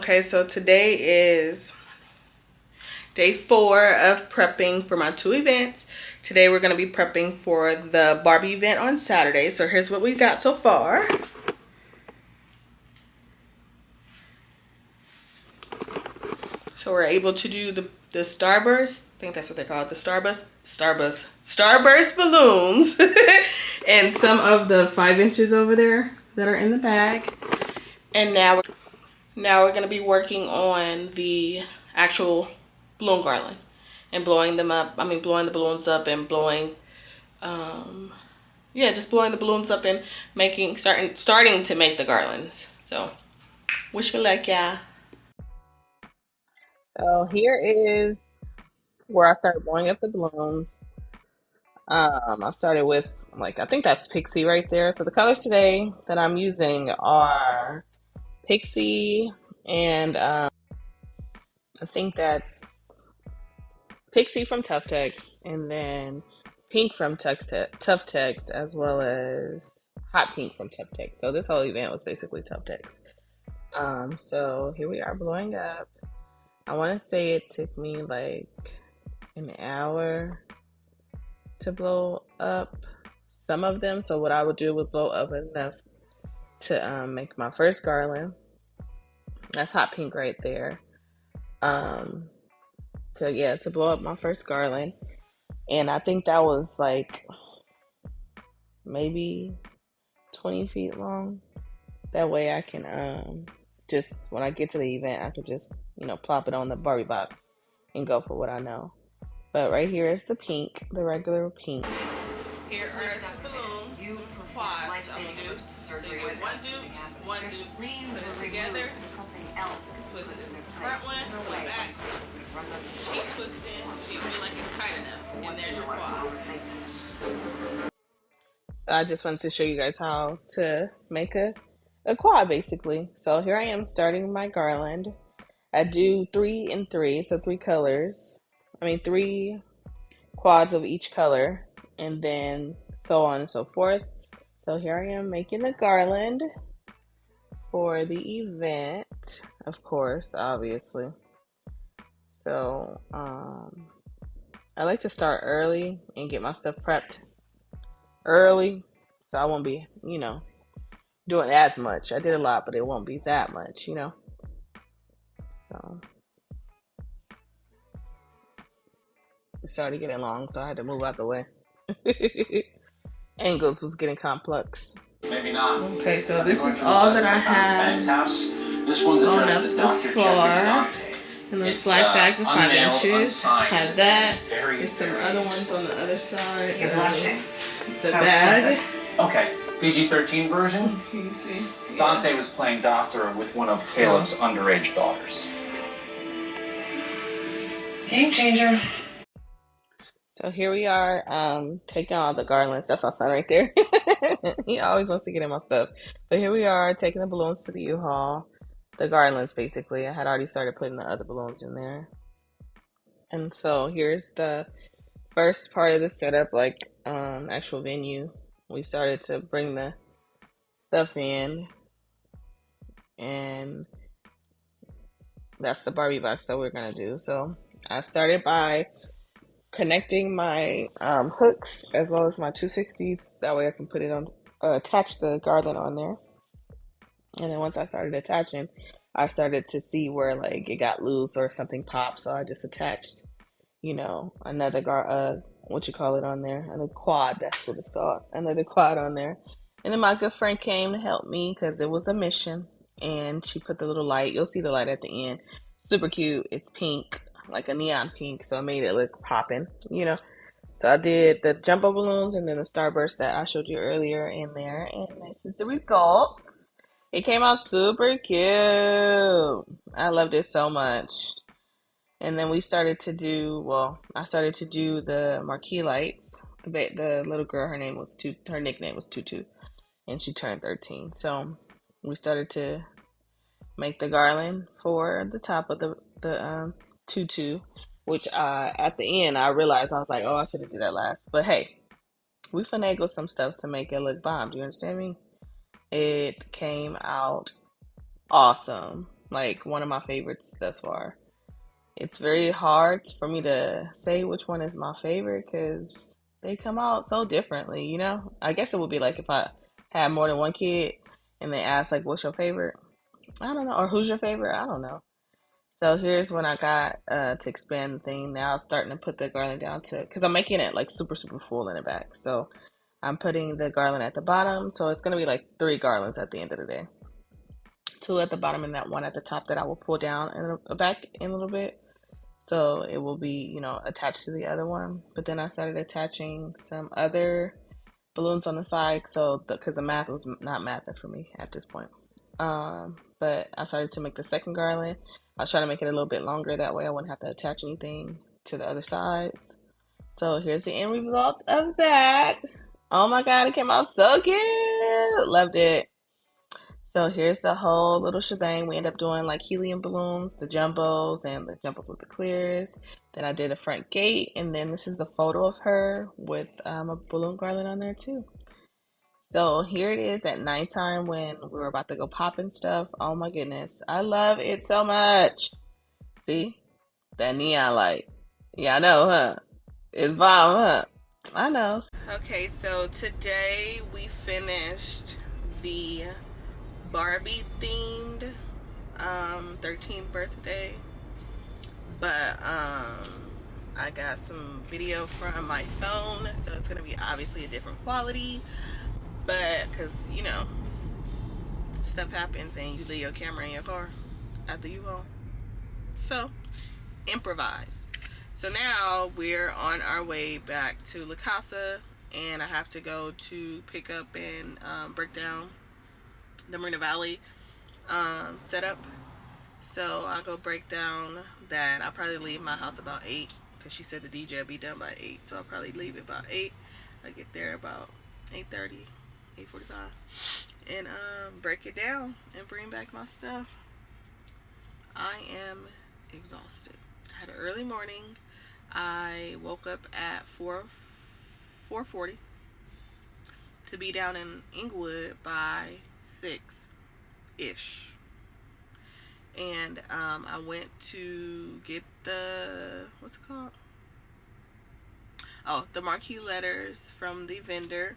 Okay, so today is day 4 of prepping for my 2 events. Today we're going to be prepping for the Barbie event on Saturday. So here's what we got so far. So we're able to do the Starburst, I think that's what they call it, the Starburst balloons. And some of the 5 inches over there that are in the bag. And now we're going to be working on the actual balloon garland and blowing them up. I mean, blowing the balloons up and blowing, just blowing the balloons up and starting to make the garlands. So, wish me luck, y'all. So here is where I started blowing up the balloons. I started with I think that's Pixie right there. So the colors today that I'm using are Pixie and I think that's Pixie from Tuftex, and then Pink from Tuftex, as well as Hot Pink from Tuftex. So this whole event was basically Tuftex. So here we are blowing up. I want to say it took me like an hour to blow up some of them. So what I would do would blow up enough to make my first garland. That's Hot Pink right there. To blow up my first garland. And I think that was like maybe 20 feet long. That way I can just, when I get to the event, I could just, plop it on the Barbie box and go for what I know. But right here is the pink, the regular pink. Here are some balloons, some quads I'm gonna do. So you get one dupe, one dupe, put it together, twist this front one, put it back, keep twisting, so you feel like it's tight enough, and there's your quad. So I just wanted to show you guys how to make a quad, basically. So here I am starting my garland. I do 3 and 3, so 3 colors. 3 quads of each color, and then so on and so forth. So here I am making the garland for the event, of course, obviously. So I like to start early and get my stuff prepped early, so I won't be, doing as much. I did a lot, but it won't be that much, So it started getting long, so I had to move out the way. Angles was getting complex. Maybe not. Okay, so this is all that I have this one's blown up thus far. And those black bags of 5 inches. Have that. There's some other ones on the other side. The bag. Okay, PG-13 version. Can you see? Yeah. Dante was playing doctor with one of Caleb's underage daughters. Game changer. So here we are, taking all the garlands. That's my son right there. He always wants to get in my stuff. But here we are, taking the balloons to the U-Haul. The garlands, basically. I had already started putting the other balloons in there. And so here's the first part of the setup, actual venue. We started to bring the stuff in. And that's the Barbie box that we're going to do. So I started by connecting my hooks as well as my 260s. That way I can put it on, attach the garland on there. And then once I started attaching, I started to see where it got loose or something popped. So I just attached, another on there, another quad. That's what it's called, another quad on there. And then my good friend came to help me because it was a mission, and she put the little light. You'll see the light at the end. Super cute. It's pink, like a neon pink, so it made it look popping, So I did the jumbo balloons and then the starburst that I showed you earlier in there, and this is the results. It came out super cute. I loved it so much. And then we started to do, I started to do the marquee lights. The little girl, her nickname was Tutu, and she turned 13. So we started to make the garland for the top of the tutu, which at the end I realized, I was like, oh, I should have did that last. But hey, we finagled some stuff to make it look bomb. Do you understand me? It came out awesome. Like one of my favorites thus far. It's very hard for me to say which one is my favorite because they come out so differently, you know? I guess it would be like if I had more than one kid and they asked like what's your favorite? I don't know. Or who's your favorite? I don't know. So here's when I got to expand the thing. Now I'm starting to put the garland down to, because I'm making it like super, super full in the back. So I'm putting the garland at the bottom. So it's going to be like 3 garlands at the end of the day. 2 at the bottom and that 1 at the top that I will pull down and back in a little bit. So it will be, you know, attached to the other one. But then I started attaching some other balloons on the side. So because the math was not mathing for me at this point. But I started to make the second garland. I was trying to make it a little bit longer. That way I wouldn't have to attach anything to the other sides. So here's the end result of that. Oh my God, it came out so good. Loved it. So here's the whole little shebang. We end up doing like helium balloons, the jumbos, and the jumbos with the clears. Then I did a front gate, and then this is the photo of her with a balloon garland on there too. So here it is at nighttime when we were about to go pop and stuff. Oh my goodness, I love it so much. See that neon light? Yeah, I know, huh? It's bomb, huh? I know. Okay, so today we finished the Barbie themed 13th birthday, but I got some video from my phone, so it's gonna be obviously a different quality, but because you know stuff happens and you leave your camera in your car after you home, so improvise. So now we're on our way back to La Casa, and I have to go to pick up and break down the Marina Valley setup. So I'll go break down that. I'll probably leave my house about 8 because she said the DJ will be done by 8. So I'll probably leave it about 8. I get there about 8:30, 8:45, and break it down and bring back my stuff. I am exhausted. I had an early morning. I woke up at 4:40 to be down in Inglewood by 6-ish. And I went to get the, what's it called? Oh, the marquee letters from the vendor.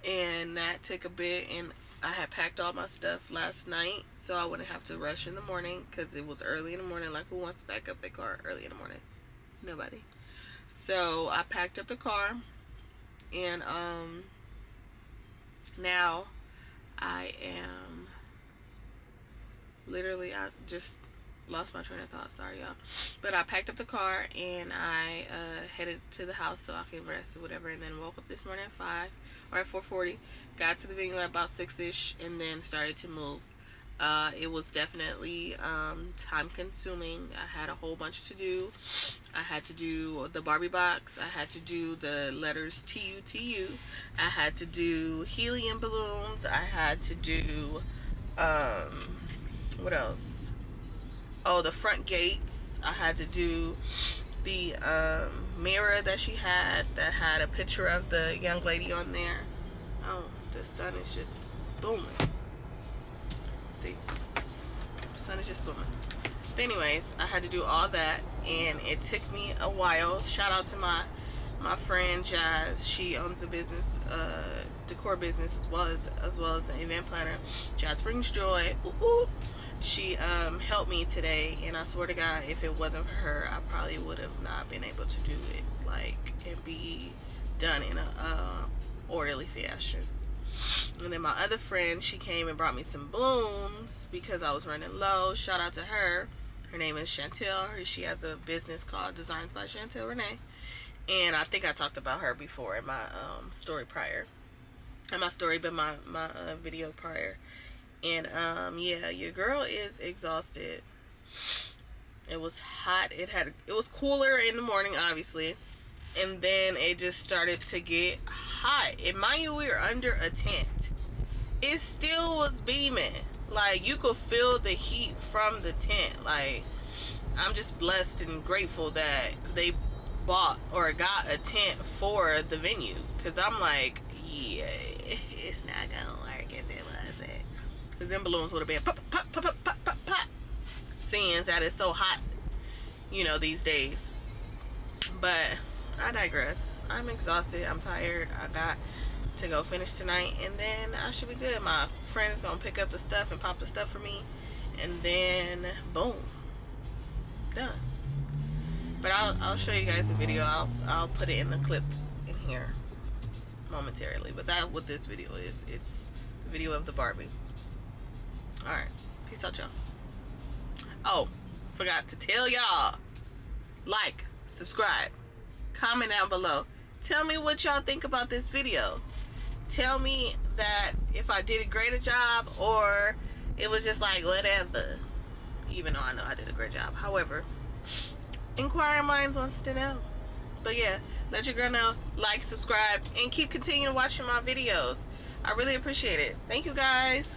And that took a bit, and I had packed all my stuff last night, so I wouldn't have to rush in the morning, because it was early in the morning. Like, who wants to pack up their car early in the morning? Nobody. So I packed up the car, and now I am literally, I just lost my train of thought, sorry y'all, but I packed up the car and I headed to the house so I could rest or whatever, and then woke up this morning at 5 or at 4:40, got to the venue at about 6-ish, and then started to move. It was definitely time consuming. I had a whole bunch to do. I had to do the Barbie box. I had to do the letters TUTU. I had to do helium balloons. I had to do what else? Oh, the front gates. I had to do the mirror that she had that had a picture of the young lady on there. Oh, the sun is just booming. See, the sun is just booming. But anyways, I had to do all that, and it took me a while. Shout out to my friend Jazz. She owns a business, decor business, as well as an event planner. Jazz brings joy. Ooh, ooh. She helped me today, and I swear to God, if it wasn't for her, I probably would have not been able to do it like and be done in a orderly fashion. And then my other friend, she came and brought me some balloons because I was running low. Shout out to her. Her name is Chantel. She has a business called Designs by Chantel Renee, and I think I talked about her before in my story prior. Not my story, but my video prior. And yeah, your girl is exhausted. It was hot. It was cooler in the morning, obviously, and then it just started to get hot. And mind you, we were under a tent. It still was beaming. Like, you could feel the heat from the tent. Like, I'm just blessed and grateful that they bought or got a tent for the venue, because I'm like, yeah, it's not gonna work if it wasn't, because them balloons would have been pop, pop, pop, pop, pop, pop, pop. seeing that it's so hot, you know, these days. But I digress. I'm exhausted. I'm tired. I got to go finish tonight, and then I should be good. My friend is gonna pick up the stuff and pop the stuff for me, and then boom, done. But I'll show you guys the video. I'll put it in the clip in here momentarily. But that's what this video is. It's a video of the Barbie. Alright, peace out, y'all. Oh, forgot to tell y'all, like, subscribe, comment down below. Tell me what y'all think about this video. Tell me that if I did a greater job or it was just like whatever, even though I know I did a great job. However, inquiring minds wants to know. But yeah, let your girl know, like, subscribe, and keep continuing watching my videos. I really appreciate it. Thank you guys.